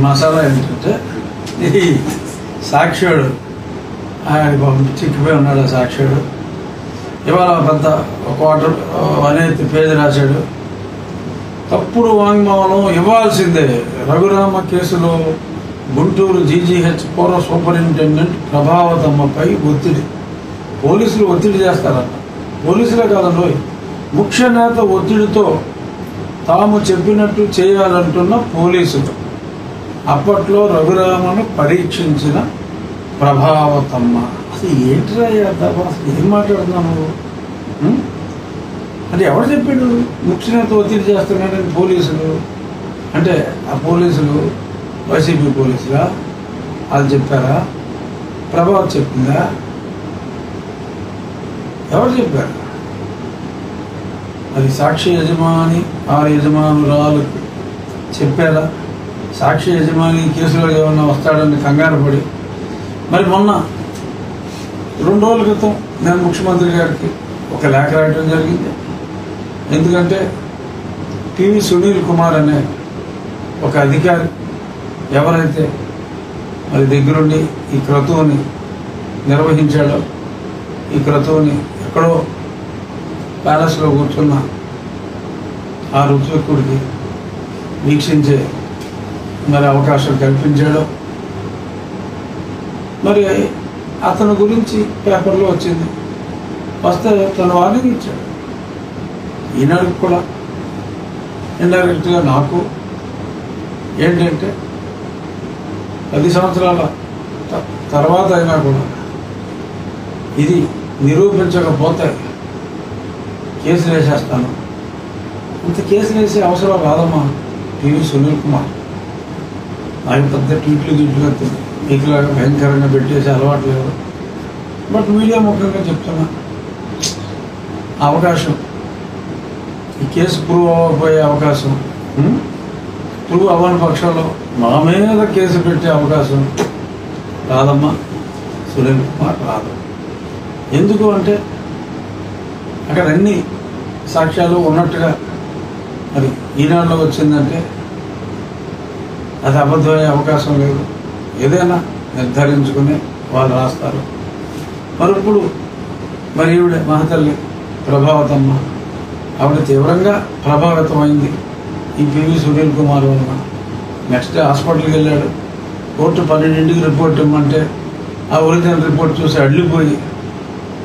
మసాలా ఏంటంటే ఈ సాక్షుడు ఆయన చిక్కిపోయి ఉన్నాడు. సాక్షుడు ఇవాళ పెద్ద క్వార్టర్ అనేది పేజీ రాశాడు. తప్పుడు వాంగ్మూలం ఇవ్వాల్సిందే. రఘురామ కేసులో గుంటూరు జీజీహెచ్ పూర్వ సూపరింటెండెంట్ ప్రభావతమ్మపై ఒత్తిడి. పోలీసులు ఒత్తిడి చేస్తారట. పోలీసులే కాదండి, ముఖ్య నేత ఒత్తిడితో తాము చెప్పినట్టు చేయాలంటున్న పోలీసులు. అప్పట్లో రఘురామను పరీక్షించిన ప్రభావతమ్మ. అసలు ఏంటిరా అసలు ఏం మాట్లాడుతున్నావు? అంటే ఎవరు చెప్పాడు ముఖ్య నేత ఒత్తిడి చేస్తున్నాడని? పోలీసులు అంటే ఆ పోలీసులు వైసీపీ పోలీసులా? వాళ్ళు చెప్పారా? ప్రభావం చెప్పిందా? ఎవరు చెప్పారు? అది సాక్షి యజమాని ఆ యజమానురాలకు చెప్పారా? సాక్షి యజమాని కేసులో ఏమన్నా వస్తాడని కంగారు పడి మరి మొన్న 2 రోజుల క్రితం నేను ముఖ్యమంత్రి గారికి ఒక లేఖ రాయడం జరిగింది. ఎందుకంటే పివి సునీల్ కుమార్ అనే ఒక అధికారి ఎవరైతే మరి దగ్గరుండి ఈ క్రతువుని నిర్వహించాడో, ఈ క్రతువుని ఎక్కడో ప్యాలెస్లో కూర్చున్న ఆ ఋత్విక్కుడికి వీక్షించే మరి అవకాశం కల్పించాడో, మరి అతని గురించి పేపర్లో వచ్చింది. వస్తే తను వార్నింగ్ ఇచ్చాడు. ఈనాడికి కూడా ఇండైరెక్ట్గా నాకు ఏంటంటే 10 సంవత్సరాల తర్వాత అయినా కూడా ఇది నిరూపించకపోతే కేసులు వేసేస్తాను. ఇంత కేసులు వేసే అవసరం రాదమ్మా. పివి సునీల్ కుమార్ నాకు పెద్ద ట్వీట్లు మీకులాగా భయంకరంగా పెట్టేసి అలవాటు లేదు. బట్ మీడియా ముఖ్యంగా చెప్తున్నా, అవకాశం ఈ కేసు ప్రూవ్ అవ్వకపోయే అవకాశం, ప్రూవ్ అవ్వని పక్షంలో మా మీద కేసు పెట్టే అవకాశం రాదమ్మా. సునీల్ కుమార్ రాదు. ఎందుకు అంటే అక్కడ అన్ని సాక్ష్యాలు ఉన్నట్టుగా మరి ఈనాడులో వచ్చిందంటే అది అబద్ధమయ్యే అవకాశం లేదు. ఏదైనా నిర్ధారించుకుని వాళ్ళు రాస్తారు. మరి ఇప్పుడు మరి ఈవిడ మహతల్లి ప్రభావతమ్మ, ఆవిడ తీవ్రంగా ప్రభావితమైంది ఈ పివి సునీల్ కుమార్ వలన. నెక్స్ట్ డే హాస్పిటల్కి వెళ్ళాడు. కోర్టు 12ంటికి రిపోర్ట్ ఇవ్వమంటే ఆ ఒరిజినల్ రిపోర్ట్ చూసి అడ్లిపోయి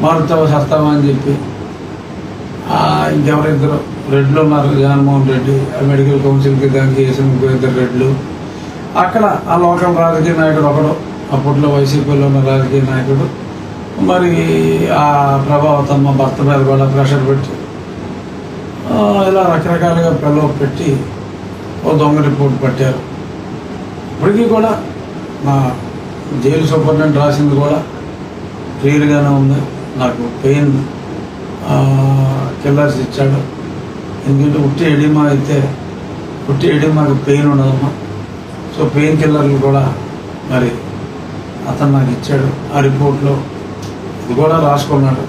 మారుతావా సస్తావా అని చెప్పి ఇంకెవరిద్దరు రెడ్లు ఉన్నారు, జగన్మోహన్ రెడ్డి మెడికల్ కౌన్సిల్కి దానికి వేసిన 2 రెడ్లు. అక్కడ ఆ లోకల్ రాజకీయ నాయకుడు ఒకడు, అప్పట్లో వైసీపీలో ఉన్న రాజకీయ నాయకుడు మరి ఆ ప్రభావతమ్మ భర్త మీద కూడా ప్రెషర్ పెట్టి ఇలా రకరకాలుగా ప్రలోభ పెట్టి ఓ దొంగ రిపోర్ట్ పెట్టారు. ఇప్పటికీ కూడా నా జైలు సూపరింటెండెంట్ రాసింది కూడా క్లియర్గానే ఉంది. నాకు పెయిన్ కిల్లర్స్ ఇచ్చాడు. ఎందుకంటే ఉట్టి ఎడిమా అయితే ఉట్టి ఎడిమాకి పెయిన్ ఉండదమ్మా. సో పెయిన్ కిల్లర్లు కూడా మరి అతను నాకు ఇచ్చాడు. ఆ రిపోర్ట్లో ఇది కూడా రాసుకున్నాడు.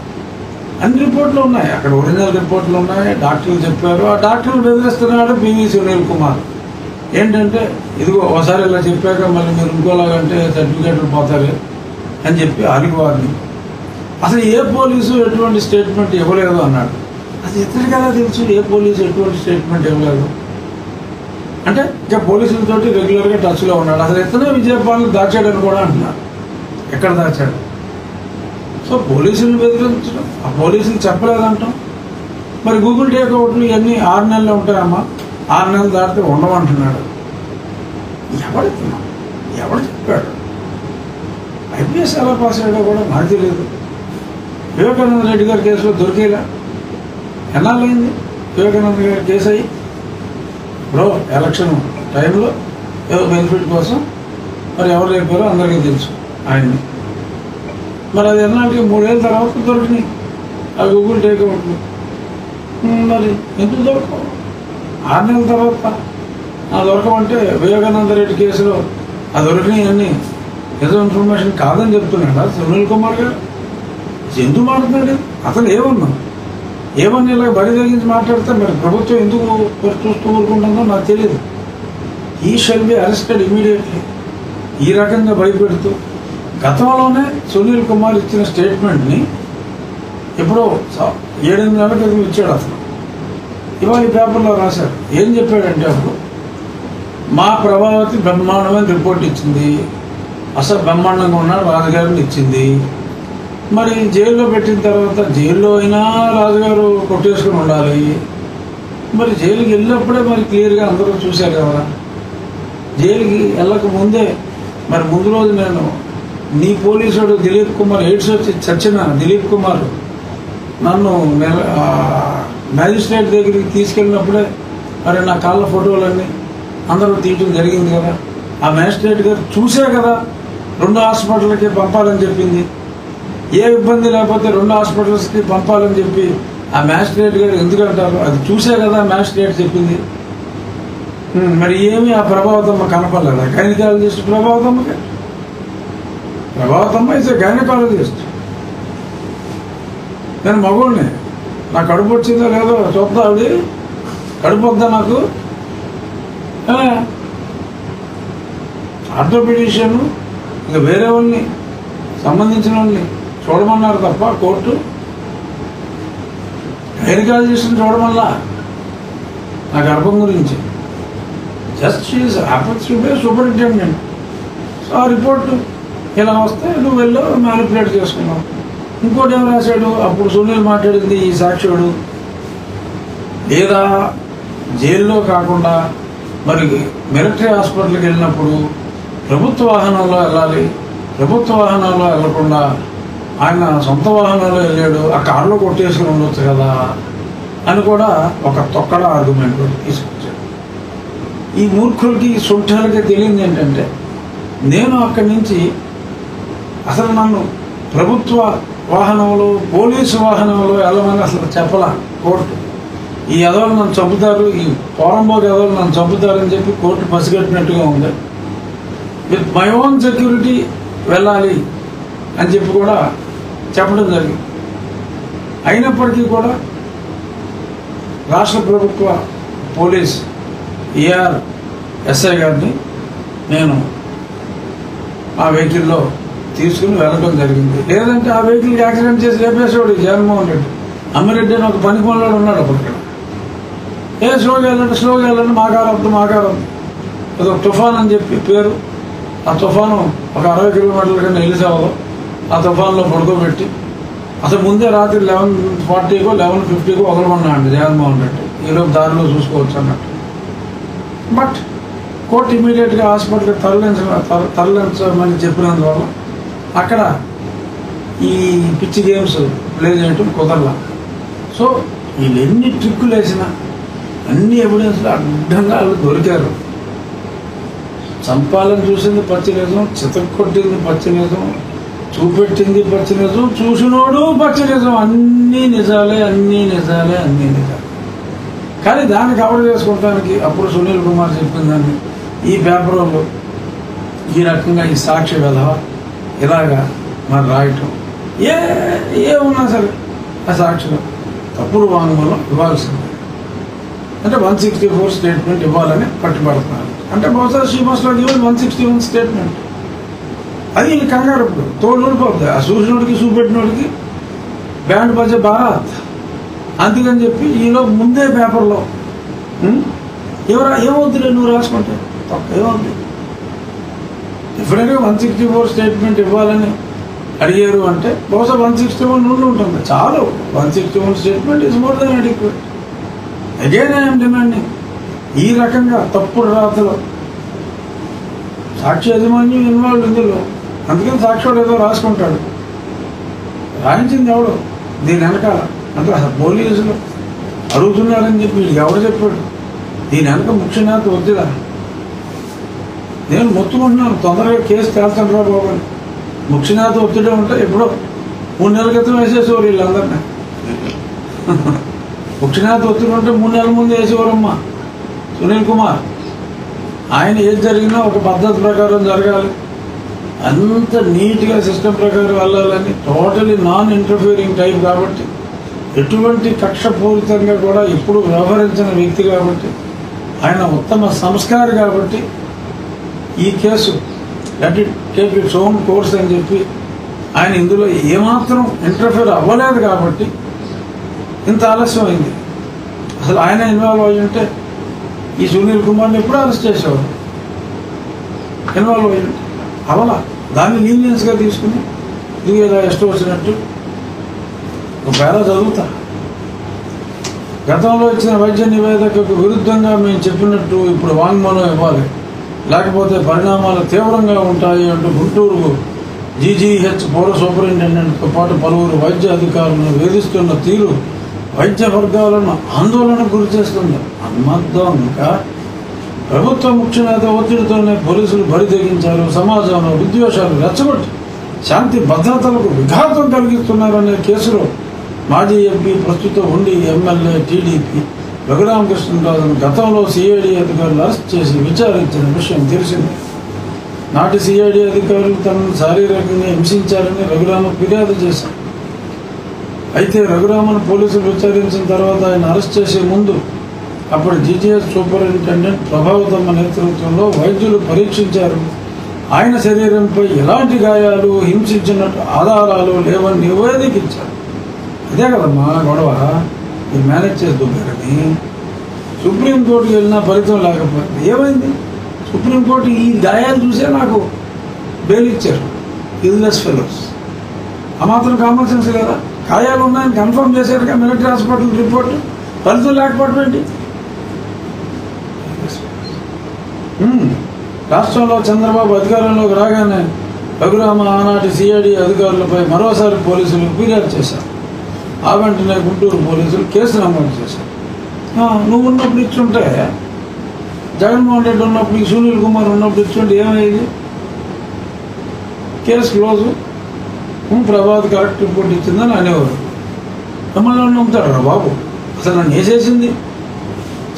అన్ని రిపోర్ట్లు ఉన్నాయి, అక్కడ ఒరిజినల్ రిపోర్ట్లు ఉన్నాయి. డాక్టర్లు చెప్పారు. ఆ డాక్టర్లు బెదిరిస్తున్నాడు పివి సునీల్ కుమార్. ఏంటంటే ఇదిగో ఒకసారి ఇలా చెప్పాక మళ్ళీ మీరు ఇంకోలాగంటే సర్టిఫికేట్లు పోతారు అని చెప్పి ఆగిపోవాలి. అసలు ఏ పోలీసు ఎటువంటి స్టేట్మెంట్ ఇవ్వలేదు అన్నాడు. అది ఇతనికి ఎలా తెలుసు ఏ పోలీసు ఎటువంటి స్టేట్మెంట్ ఇవ్వలేదు? అంటే ఇంకా పోలీసులతో రెగ్యులర్గా టచ్లో ఉన్నాడు. అసలు ఇతనే విజయపాలను దాచాడని కూడా అంటున్నాడు. ఎక్కడ దాచాడు? సో పోలీసులు బెదిరించడం, ఆ పోలీసులు చెప్పలేదంటాం. మరి గూగుల్ టేక్అవుట్లు ఇవన్నీ 6 నెలలు ఉంటాయమ్మా. 6 నెలలు దాటితే ఉండమంటున్నాడు. ఎవడు చెప్పాడు? ఐపీఎస్ ఎలా పాస్ అయ్యాడో కూడా నాకు తెలియదు. వివేకానంద రెడ్డి గారి కేసులో దొరికేలా ఎన్నాళ్ళైంది? వివేకానంద గారి కేసు అయ్యి బ్రో ఎలక్షన్ టైంలో ఏదో బెనిఫిట్ కోసం మరి ఎవరు చెప్పారో అందరికీ తెలుసు ఆయన్ని. మరి అది ఎన్నాళ్ళకి 3 ఏళ్ళ తర్వాత దొరికినాయి ఆ గూగుల్ టేక్అవుట్లు. మరి ఎందుకు దొరకవు? 6 నెలల తర్వాత దొరకమంటే వివేకానంద రెడ్డి కేసులో ఆ దొరికినాయి అన్నీ ఏదో ఇన్ఫర్మేషన్ కాదని చెప్తున్నాడా సునీల్ కుమార్ గారు? ఎందుకు మాట్లాడు? అసలు ఏమన్నా ఇలా బరి తగ్గించి మాట్లాడితే మరి ప్రభుత్వం ఎందుకు చూస్తూ ఊరుకుంటుందో నాకు తెలియదు. He shall be arrested immediately. ఈ రకంగా భయపెడుతూ గతంలోనే సునీల్ కుమార్ ఇచ్చిన స్టేట్మెంట్ని ఎప్పుడో 7-8 నెలల క్రితం ఇచ్చాడు అతను. ఇవాళ ఈ పేపర్లో రాశారు. ఏం చెప్పాడంటే అప్పుడు మా ప్రభావతి బ్రహ్మాండమైన రిపోర్ట్ ఇచ్చింది, అసలు బ్రహ్మాండంగా ఉన్నాడు రాజుగారిని ఇచ్చింది. మరి జైల్లో పెట్టిన తర్వాత జైల్లో అయినా రాజుగారు కొట్టేసుకుని ఉండాలి. మరి జైలుకి వెళ్ళినప్పుడే మరి క్లియర్గా అందరూ చూశారు కదా. జైలుకి వెళ్ళక ముందే మరి ముందు రోజు నేను నీ పోలీసుడు దిలీప్ కుమార్ ఎయిడ్స్ వచ్చి చచ్చిన దిలీప్ కుమార్ నన్ను మ్యాజిస్ట్రేట్ దగ్గరికి తీసుకెళ్ళినప్పుడే మరి నా కాళ్ళ ఫోటోలన్నీ అందరూ తీయటం జరిగింది కదా. ఆ మ్యాజిస్ట్రేట్ గారు చూసే కదా 2 హాస్పిటల్కి పంపాలని చెప్పింది. ఏ ఇబ్బంది లేకపోతే 2 హాస్పిటల్స్కి పంపాలని చెప్పి ఆ మ్యాజిస్ట్రేట్ గారు ఎందుకంటారు? అది చూసే కదా మ్యాజిస్ట్రేట్ చెప్పింది. మరి ఏమి ఆ ప్రభావతమ్మ కనపడలేదా? గైనకాలజిస్ట్ ప్రభావతమ్మకి. Prabhavatamma is gynaecologist. నేను మగోడిని, నా కడుపు వచ్చిందో లేదో చూద్దా ఆవిడ, కడుపు వద్దా నాకు? ఆర్థోపెడిషియన్ ఇంకా వేరే వాళ్ళని సంబంధించిన వాళ్ళని చూడమన్నారు తప్ప కోర్టు గైనకాలజిస్ట్ని చూడమల్లా నా గర్భం గురించి. Just she is happens to be superintendent. So ఆ రిపోర్టు ఇలా వస్తే నువ్వు వెళ్ళి మ్యానిపులేట్ చేసుకున్నావు. ఇంకోటి ఏం రాశాడు అప్పుడు సునీల్ మాట్లాడింది ఈ సాక్షుడు, లేదా జైల్లో కాకుండా మరి మిలిటరీ హాస్పిటల్కి వెళ్ళినప్పుడు ప్రభుత్వ వాహనంలో వెళ్ళాలి, ప్రభుత్వ వాహనంలో వెళ్లకుండా ఆయన సొంత వాహనంలో వెళ్ళాడు, ఆ కారులో కొట్టేసుకుని ఉండొచ్చు కదా అని కూడా ఒక తొక్కడ ఆర్గ్యుమెంట్ తీసుకొచ్చాడు. ఈ మూర్ఖులకి సొంఠాలకి తెలియదు ఏంటంటే నేను అక్కడి నుంచి అసలు నన్ను ప్రభుత్వ వాహనంలో పోలీసు వాహనంలో వెళ్ళమని అసలు చెప్పలా కోర్టు. ఈ ఎదవలు నన్ను చంపుతారు, ఈ పోరంబోకి ఎదవలు నన్ను చంపుతారని చెప్పి కోర్టు పసిగట్టినట్టుగా ఉంది. విత్ మై ఓన్ సెక్యూరిటీ వెళ్ళాలి అని చెప్పి కూడా చెప్పడం జరిగింది. అయినప్పటికీ కూడా రాష్ట్ర ప్రభుత్వ పోలీస్ ఏఆర్ ఎస్ఐ గారిని నేను ఆ వెహికల్లో తీసుకుని వెళ్ళడం జరిగింది. లేదంటే ఆ వెహికల్కి యాక్సిడెంట్ చేసి లేపేసేవాడు జగన్మోహన్ రెడ్డి. అమ్మిరెడ్డి అని ఒక పనికి మనలో ఉన్నాడు అప్పుడు. ఇక్కడ స్లోగా వెళ్ళండి మాకారద్దు ఏదో తుఫాన్ అని చెప్పి పేరు. ఆ తుఫాను ఒక 60 కిలోమీటర్ల కన్నా వెళ్ళిసేవాళ్ళు. ఆ తుఫాన్లో పడుకోబెట్టి అసలు ముందే రాత్రి 11:40కో 11:50కో వదలమన్నాడు జగన్మోహన్ రెడ్డి. ఈలోపు దారిలో చూసుకోవచ్చు అన్నట్టు. బట్ కోర్టు ఇమీడియట్గా హాస్పిటల్కి తరలించమని చెప్పినందువల్ల అక్కడ ఈ పిచ్చి గేమ్స్ ప్లే చేయటం కుదరలా. సో వీళ్ళు ఎన్ని ట్రిక్కులు వేసినా అన్ని ఎవిడెన్స్లు అడ్డంగా వాళ్ళు దొరికారు. చంపాలని చూసింది పచ్చి నిజం, చితక్కొట్టింది పచ్చి నిజం, చూపెట్టింది పచ్చి నిజం, చూసినోడు పచ్చి నిజం. అన్నీ నిజాలే. కానీ దాన్ని కవర్ చేసుకోవడానికి అప్పుడు సునీల్ కుమార్ చెప్పిందని ఈ పేపర్లో ఈ రకంగా ఈ సాక్షి వెధవ ఇలాగా మరి రాయటం ఏమున్నా సరే ఆ సాక్షిలో తప్పుడు వాంగ్మూలం ఇవ్వాల్సింది. అంటే 164 స్టేట్మెంట్ ఇవ్వాలని పట్టుబడుతున్నారు. అంటే బహుశా she must have given 161 statement. అది కంగారు ఇప్పుడు తోడు ఊడిపోద్ది. ఆ చూసినోడికి చూపెట్టినోడికి బ్యాండ్ బజే భారత్. అందుకని చెప్పి ఈలో ముందే పేపర్లో ఏమవుతుంది నువ్వు రాసుకుంటే ఏమవుతుంది. డెఫినెట్గా 164 స్టేట్మెంట్ ఇవ్వాలని అడిగారు అంటే బహుశా 161 నుండి ఉంటుంది. చాలు. 161 statement is more than adequate. Again I'm demanding ఈ రకంగా తప్పుడు రాతలు సాక్షి యాజమాన్యం ఇన్వాల్వ్ ఇందులో. అందుకని సాక్షివాడు ఏదో రాసుకుంటాడు. రాయించింది ఎవడు దీని వెనకాల అంటే అసలు పోలీసులు అడుగుతున్నారని చెప్పి వీడికి ఎవడు చెప్పాడు? దీని వెనక ముఖ్య నేత వద్దురా. నేను మొత్తుకుంటున్నాను తొందరగా కేసు తేల్చండి రా బాబు. ముఖ్య నేత ఒత్తిడి ఉంటే ఎప్పుడో 3 నెలల క్రితం వేసేసేవారు వీళ్ళందరినీ. ముఖ్య నేత ఒత్తిడి ఉంటే 3 నెలల ముందు వేసేవారమ్మా. సునీల్ కుమార్ ఆయన ఏది జరిగినా ఒక పద్ధతి ప్రకారం జరగాలి, అంత నీట్గా సిస్టమ్ ప్రకారం వెళ్ళాలని టోటలీ నాన్ ఇంటర్ఫియరింగ్ టైప్ కాబట్టి ఎటువంటి కక్షపూరితంగా కూడా ఎప్పుడు వ్యవహరించిన వ్యక్తి కాబట్టి ఆయన ఉత్తమ సంస్కారి కాబట్టి ఈ case let it take its own course అని చెప్పి ఆయన ఇందులో ఏమాత్రం ఇంటర్ఫియర్ అవ్వలేదు కాబట్టి ఇంత ఆలస్యమైంది. అసలు ఆయన ఇన్వాల్వ్ అయ్యి ఉంటే ఈ సునీల్ కుమార్ని ఎప్పుడూ అరెస్ట్ చేసేవారు. ఇన్వాల్వ్ అయ్యి ఉంటే అవలా దాన్ని లీనియన్స్గా తీసుకుని ఇది ఏదో ఇష్టం వచ్చినట్టు ఒక పేరా చదువుతా. గతంలో ఇచ్చిన వైద్య నివేదికకు విరుద్ధంగా మేము చెప్పినట్టు ఇప్పుడు వాంగ్మూలం ఇవ్వాలి, లేకపోతే పరిణామాలు తీవ్రంగా ఉంటాయి అంటూ గుంటూరు జీజీహెచ్ పౌర సూపరింటెండెంట్తో పాటు పలువురు వైద్య అధికారులను వేధిస్తున్న తీరు వైద్య వర్గాలను ఆందోళనకు గురి చేస్తుంది. అన్మర్థంగా ప్రభుత్వ ముఖ్య నేత ఒత్తిడితోనే పోలీసులు బరి తెగించారు, సమాజంలో విద్వేషాలు రెచ్చగొట్టి శాంతి భద్రతలకు విఘాతం కలిగిస్తున్నారనే కేసులో మాజీ ఎంపీ, ప్రస్తుత ఉండి ఎమ్మెల్యే టీడీపీ రఘురామకృష్ణరాజును గతంలో సిఐడి అధికారులు అరెస్ట్ చేసి విచారించిన విషయం తెలిసింది. నాటి సిఐడి అధికారులు తనను శారీరకంగా హింసించారని రఘురామ ఫిర్యాదు చేశారు. అయితే రఘురామను పోలీసులు విచారించిన తర్వాత ఆయన అరెస్ట్ చేసే ముందు అప్పుడు జీజీహెచ్ సూపరింటెండెంట్ ప్రభావతమ్మ నేతృత్వంలో వైద్యులు పరీక్షించారు. ఆయన శరీరంపై ఎలాంటి గాయాలు, హింసించినట్టు ఆధారాలు లేవని నివేదించారు. అదే కదమ్మా గొడవ, మీరు మేనేజ్ చేసి దుబ్బారని. సుప్రీంకోర్టుకి వెళ్ళినా ఫలితం లేకపోతే ఏమైంది? సుప్రీంకోర్టు ఈ గాయాలు చూసే నాకు బెయిల్ ఇచ్చారు. ఇల్నెస్ ఫెలోస్ ఆ మాత్రం కామన్ సెన్స్ లేదా? గాయాలు ఉన్నాయని కన్ఫర్మ్ చేశారుగా మిలిటరీ హాస్పిటల్ రిపోర్టు, ఫలితం లేకపోవడం ఏంటి? రాష్ట్రంలో చంద్రబాబు అధికారంలోకి రాగానే రఘురామ ఆనాటి సిఐడి అధికారులపై మరోసారి పోలీసులు ఫిర్యాదు చేశారు. ఆ వెంటనే గుంటూరు పోలీసులు కేసు నమోదు చేశారు. నువ్వు ఉన్నప్పుడు ఇచ్చుంటే, జగన్మోహన్ రెడ్డి ఉన్నప్పుడు, సునీల్ కుమార్ ఉన్నప్పుడు ఇచ్చుంటే ఏమయ్యేది? Case close, Prabhat correct report ఇచ్చిందని అనేవారు. మమ్మల్ని నమ్ముతాడు రా బాబు. అసలు నన్ను వేసేసింది,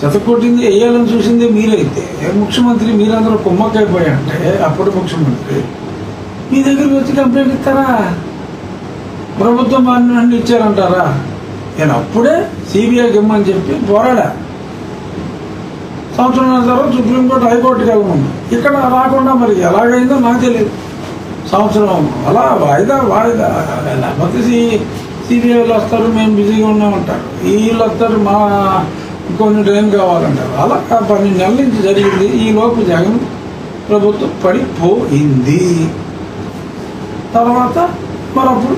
చెతకొట్టింది, వేయాలని చూసింది మీరైతే ముఖ్యమంత్రి. మీరందరూ కుమ్మక్కైపోయాయంటే అప్పుడు ముఖ్యమంత్రి మీ దగ్గరికి వచ్చి కంప్లైంట్ ఇస్తారా? ప్రభుత్వం అన్ని ఇచ్చారంటారా? నేను అప్పుడే సిబిఐకి ఇమ్మని చెప్పి పోరాడా. సంవత్సరం తర్వాత సుప్రీంకోర్టు, హైకోర్టుకి వెళ్ళమన్నా. ఇక్కడ రాకుండా మరి ఎలాగైందో నాకు తెలియదు. సంవత్సరం అలా వాయిదా లేకపోతే సిబిఐలు వస్తారు, మేము బిజీగా ఉన్నామంటారు. వీళ్ళు వస్తారు, మా కొన్ని టైం కావాలంటారు. అలా 12 నెలల నుంచి జరిగింది. ఈలోపు జగన్ ప్రభుత్వం పడిపోయింది. తర్వాత మరప్పుడు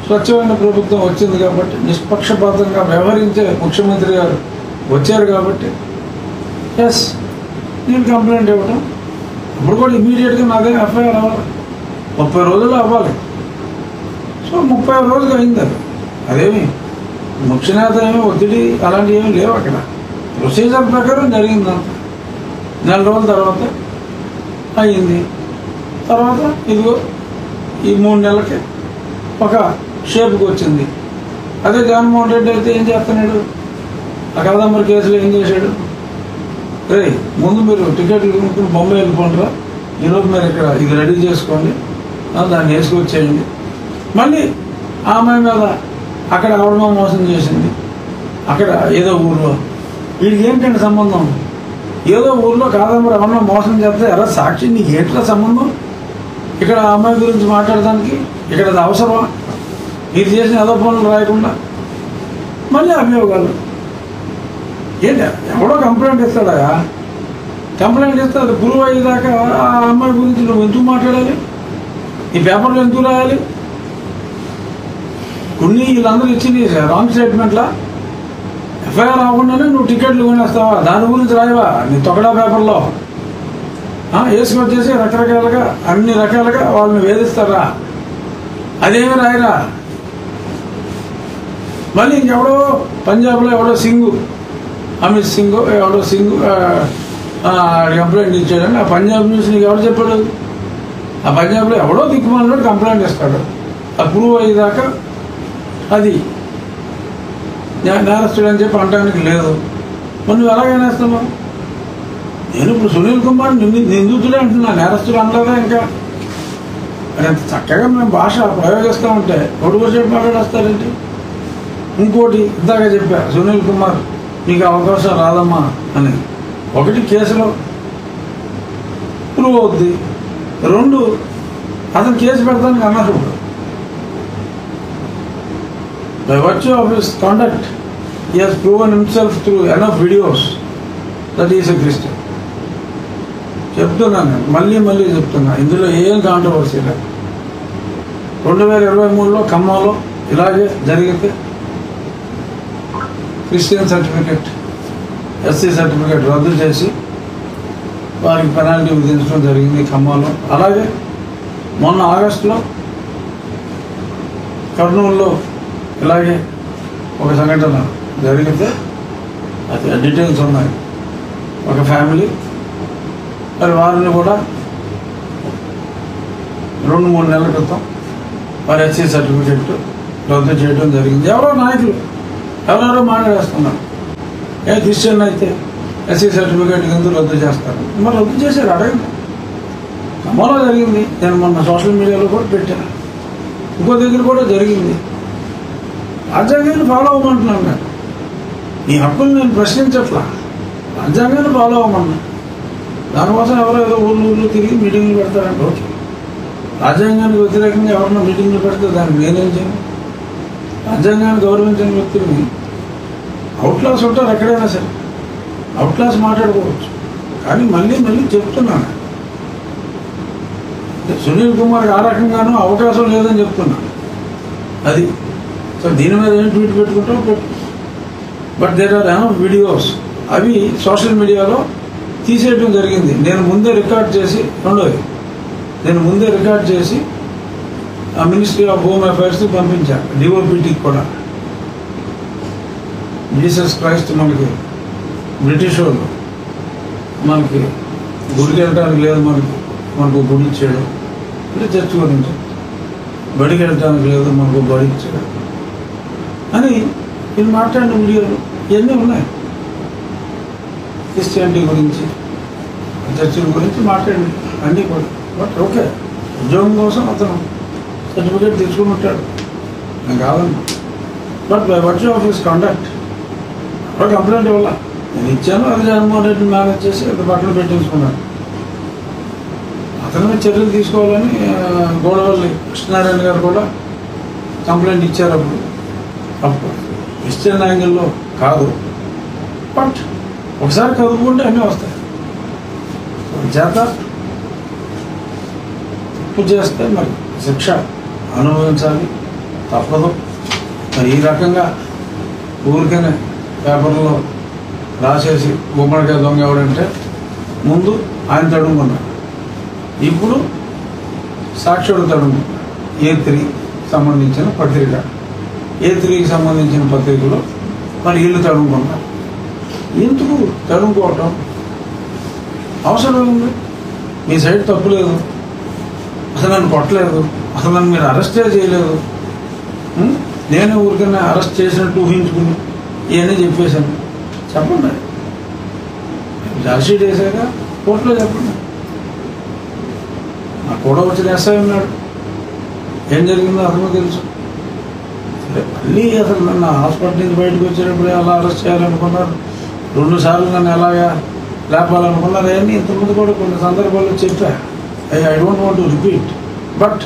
స్వచ్ఛమైన ప్రభుత్వం వచ్చింది కాబట్టి, నిష్పక్షపాతంగా వ్యవహరించే ముఖ్యమంత్రి గారు వచ్చారు కాబట్టి ఎస్ నేను కంప్లైంట్ ఇవ్వటం. ఇప్పుడు కూడా ఇమీడియట్గా నాదే ఎఫ్ఐఆర్ అవ్వాలి, 30 రోజుల్లో అవ్వాలి. సో 30 రోజులు అయింది. అది అదేమి ముఖ్యనేత ఏమి ఒత్తిడి అలాంటివి ఏమి లేవు. అక్కడ ప్రొసీజర్ ప్రకారం జరిగిందంత. నెల రోజుల తర్వాత అయింది. తర్వాత ఇదిగో ఈ 3 నెలలకి ఒక షేప్కి వచ్చింది. అదే జగన్మోహన్ రెడ్డి అయితే ఏం చేస్తున్నాడు? ఆ కాదంబరి కేసులో ఏం చేశాడు? రే ముందు మీరు టికెట్లు కొనుక్కుని బొంబాయి వెళ్ళిపోండిరా, ఈరోజు మీరు ఇక్కడ ఇది రెడీ చేసుకోండి, దాన్ని వేసుకొచ్చేయండి. మళ్ళీ ఆ అమ్మాయి మీద అక్కడ ఆవిడమో మోసం చేసింది, అక్కడ ఏదో ఊళ్ళో. వీడికి ఏంటంటే సంబంధం? ఏదో ఊళ్ళో కాదంబరి ఎవరినో మోసం చేస్తే ఎలా సాక్షి? నీకు ఏంట్రా సంబంధం? ఇక్కడ ఆ అమ్మాయి గురించి మాట్లాడడానికి ఇక్కడ అది అవసరమా? మీరు చేసిన ఏదో పనులు రాయకుండా మళ్ళీ అభియోగాలు ఏంటి? ఎవడో కంప్లైంట్ ఇస్తాడా? కంప్లైంట్ ఇస్తే అది ప్రూవ్ అయ్యేదాకా ఆ అమ్మాయి గురించి నువ్వు ఎందుకు మాట్లాడాలి? ఈ పేపర్లో ఎందుకు రాయాలి? కొన్ని వీళ్ళందరూ ఇచ్చింది రాంగ్ స్టేట్మెంట్లా? ఎఫ్ఐఆర్ అవ్వకుండానే నువ్వు టికెట్లు కొనేస్తావా? దాని గురించి రాయవా నీ తొక్కడా పేపర్లో? వేసుకొచ్చేసి రకరకాలుగా అన్ని రకాలుగా వాళ్ళని వేధిస్తారా? అదేమి రాయరా? మళ్ళీ ఇంకెవడో పంజాబ్లో ఎవడో సింగు, అమిత్ సింగ్ ఎవడో సింగు కంప్లైంట్ ఇచ్చాడని ఆ పంజాబ్ న్యూస్ నీకు ఎవరు చెప్పాడు? ఆ పంజాబ్లో ఎవడో దిక్కుమాలినోడు కంప్లైంట్ ఇస్తాడు. అది ప్రూవ్ అయ్యేదాకా అది నేరస్తుడు అని చెప్పి అనడానికి లేదు. మరి నువ్వు ఎలాగైనా వేస్తున్నావు? నేను ఇప్పుడు సునీల్ కుమార్ నిందితుడే అంటున్నా, నేరస్తుడు అనలేదా? ఇంకా మరి అంత చక్కగా మేము భాష ప్రయోగిస్తూ ఉంటే ఒడుగు చెప్పి మాట్లాడేస్తారేంటి? ఇంకోటి ఇందాక చెప్పా, సునీల్ కుమార్ నీకు అవకాశం రాదమ్మా అని. ఒకటి కేసులో ప్రూవ్ అవుద్ది, రెండు అతను case పెడతానికి అనర్హుడు. By virtue of his conduct, he has proven himself through enough videos that he is a Christian. చెప్తున్నాను, మళ్ళీ చెప్తున్నా, ఇందులో ఏం కాంట్రవర్సీ లేదు. 2023లో ఖమ్మంలో ఇలాగే జరిగితే క్రిస్టియన్ సర్టిఫికెట్, ఎస్సీ సర్టిఫికెట్ రద్దు చేసి వారికి పెనాల్టీ విధించడం జరిగింది ఖమ్మంలో. అలాగే మొన్న ఆగస్టులో కర్నూలులో ఇలాగే ఒక సంఘటన జరిగితే అది డీటెయిల్స్ ఉన్నాయి. ఒక ఫ్యామిలీ మరి వారిని కూడా 2-3 నెలల క్రితం వారి ఎస్సీ సర్టిఫికెట్ రద్దు చేయడం జరిగింది. ఎవరో నాయకులు ఎవరెవరో మాట్లాడేస్తున్నారు, క్రిస్టియన్ అయితే ఎస్సీ సర్టిఫికేట్ ఎందుకు రద్దు చేస్తారు? మరి రద్దు చేశారు, అడగండి. ఖమ్మంలో జరిగింది, నేను మొన్న సోషల్ మీడియాలో కూడా పెట్టాను, ఇంకో దగ్గర కూడా జరిగింది. రాజ్యాంగాన్ని ఫాలో అవ్వమంటున్నాను నేను, నీ హక్కులు నేను ప్రశ్నించట్లా, రాజ్యాంగాన్ని ఫాలో అవ్వమన్నా. దానికోసం ఎవరో ఏదో ఊళ్ళు తిరిగి మీటింగ్లు పెడతారంటే ఓకే, రాజ్యాంగానికి వ్యతిరేకంగా ఎవరన్నా మీటింగ్లు పెడితే దానికి నేనేం చేయను? రాజ్యాంగాన్ని గౌరవించిన వ్యక్తులని అవుట్ క్లాస్ ఉంటారు ఎక్కడైనా సరే, అవుట్ క్లాస్ మాట్లాడుకోవచ్చు. కానీ మళ్ళీ చెప్తున్నాను, సునీల్ కుమార్కి ఆ రకంగానూ అవకాశం లేదని చెప్తున్నాను. అది సో దీని మీద ఏం ట్వీట్ పెట్టుకుంటాం పెట్టు. But there are enough videos, అవి సోషల్ మీడియాలో తీసేయడం జరిగింది. నేను ముందే రికార్డ్ చేసి, రెండోది నేను ముందే రికార్డ్ చేసి ఆ మినిస్ట్రీ ఆఫ్ హోమ్ అఫైర్స్కి పంపించాను, డిఓపిటీకి కూడా. జీసస్ క్రైస్ట్ మనకి బ్రిటిష్ వాళ్ళు మనకి గుడికి వెళ్ళడానికి లేదు, మనకు గుడి ఇచ్చాడు అంటే చర్చ్ గురించి, బడికి వెళ్ళడానికి లేదు మనకు బడి ఇచ్చాడు అని నేను మాట్లాడిన వీడియోలు ఇవన్నీ ఉన్నాయి. క్రిస్టియానిటీ గురించి, చర్చిల గురించి మాట్లాడి అన్నీ కూడా. బట్ ఓకే, ఉద్యోగం కోసం అతను సర్టిఫికేట్ తెచ్చుకుని ఉంటాడు, నేను కాదన్నా. But by virtue of his conduct ఒక కంప్లైంట్ ఇవ్వాల, నేను ఇచ్చాను, అది జగన్మోహన్ రెడ్డిని మేనేజ్ చేసి అది పక్కన పెట్టించుకున్నాను. అతని మీద చర్యలు తీసుకోవాలని గోడవల్లి కృష్ణనారాయణ గారు కూడా కంప్లైంట్ ఇచ్చారు. అప్పుడు క్రిస్టియన్ యాంగిల్లో కాదు, బట్ ఒకసారి కదుపుకుంటే అన్నీ వస్తాయి. చేత తప్పు చేస్తే మరి శిక్ష అనుభవించాలి, తప్పదు. మరి ఈ రకంగా ఊరికనే పేపర్లో రాసేసి గుమ్మడికాయ దొంగ ఎవడంటే ముందు ఆయన తడుముకున్నాడు, ఇప్పుడు సాక్షుడు తడుముకున్నాడు. A3 సంబంధించిన పత్రిక, A3కి సంబంధించిన పత్రికలో మరి వీళ్ళు తడుముకున్నారు. ఎందుకు తడుముకోవటం అవసరం ఉంది? మీ సైడ్ తప్పు లేదు, అసలు నన్ను కొట్టలేదు, అసలు నన్ను మీరు అరెస్టే చేయలేదు, నేను ఊరికన్నా అరెస్ట్ చేసినట్టు ఊహించుకుని ఇవన్నీ చెప్పేశాను. చెప్పండి, చార్జ్షీట్ వేసాక కోర్టులో చెప్పండి. నాకు కూడా వచ్చిన ఎస్ఐ ఉన్నాడు, ఏం జరిగిందో అతను తెలుసు. సరే, మళ్ళీ అసలు నన్ను హాస్పిటల్ నుంచి బయటకు వచ్చేటప్పుడు అలా అరెస్ట్ చేయాలనుకున్నారు, 2 సార్లు నన్ను ఎలాగా లేపాలనుకున్నారు. అవన్నీ ఇంతకుముందు కూడా కొన్ని సందర్భాల్లో చెప్పా, I don't want to repeat. But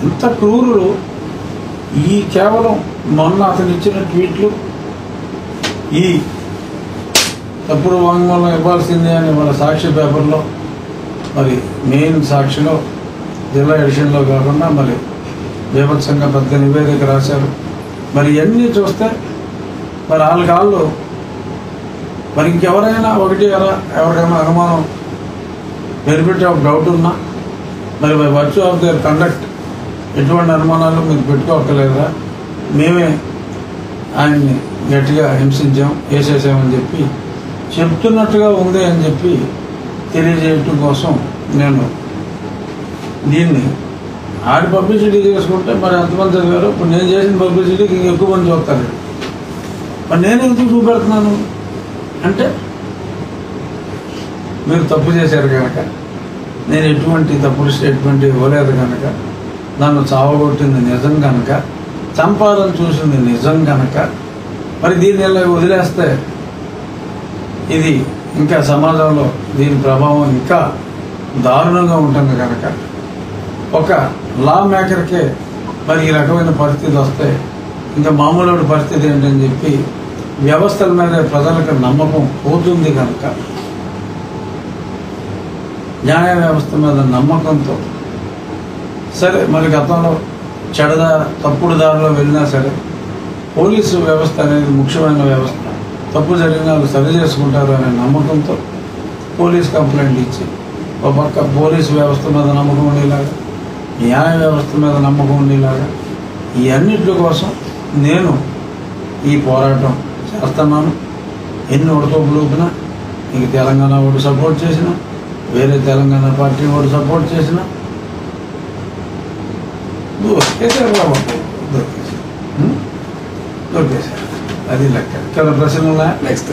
ఇంత క్రూరులు ఈ కేవలం మొన్న అతను ఇచ్చిన ట్వీట్లు, ఈ తప్పుడు వాంగ్మూలం ఇవ్వాల్సిందే అని వాళ్ళ సాక్షి పేపర్లో, మరి మెయిన్ సాక్షిలో జిల్లా ఎడిషన్లో కాకుండా మరి బీభత్సంగా పెద్ద నివేదిక రాశారు. మరి ఇవన్నీ చూస్తే మరి వాళ్ళ మరి ఇంకెవరైనా ఒకటి ఎవరికైనా అనుమానం బెనిఫిట్ ఆఫ్ డౌట్ ఉన్నా మరి by virtue of their conduct ఎటువంటి అనుమానాలు మీరు పెట్టుకోక్కర్లేదా, మేమే ఆయన్ని గట్టిగా హింసించాం, వేసేసామని చెప్పి చెప్తున్నట్టుగా ఉంది అని చెప్పి తెలియజేయటం కోసం నేను దీన్ని ఆడి పబ్లిసిటీ చేసుకుంటే మరి ఎంతమంది చదివారు. ఇప్పుడు నేను చేసిన పబ్లిసిటీకి ఎక్కువ మంది చూస్తారు. మరి నేను ఎందుకు చూపెడుతున్నాను అంటే మీరు తప్పు చేశారు కనుక, నేను ఎటువంటి తప్పుడు స్టేట్మెంట్ ఇవ్వలేదు కనుక, నన్ను చావగొట్టింది నిజం కనుక, చంపాలని చూసింది నిజం కనుక, మరి దీన్ని ఇలా వదిలేస్తే ఇది ఇంకా సమాజంలో దీని ప్రభావం ఇంకా దారుణంగా ఉంటుంది కనుక ఒక లా మేకర్కే మరి ఈ రకమైన పరిస్థితి వస్తే ఇంకా మామూలు పరిస్థితి ఏంటని చెప్పి వ్యవస్థల మీద ప్రజలకు నమ్మకం పోతుంది కనుక న్యాయ వ్యవస్థ మీద నమ్మకంతో సరే మరి గతంలో తప్పుడు దారిలో వెళ్ళినా సరే పోలీసు వ్యవస్థ అనేది ముఖ్యమైన వ్యవస్థ, తప్పు జరిగిన వాళ్ళు సరి చేసుకుంటారు అనే నమ్మకంతో పోలీస్ కంప్లైంట్ ఇచ్చి ఒక పక్క పోలీసు వ్యవస్థ మీద నమ్మకం ఉండేలాగా, న్యాయ వ్యవస్థ మీద నమ్మకం ఉండేలాగా ఈ అన్నింటి కోసం నేను ఈ పోరాటం చేస్తున్నాను. ఎన్ని ఉడతోపులుపినా నీకు తెలంగాణ వాడు సపోర్ట్ చేసినా, వేరే తెలంగాణ పార్టీ వాడు సపోర్ట్ చేసినా దొరికేశారు. అది లెక్క. ప్రశ్నలు ఉన్నాయా? నెక్స్ట్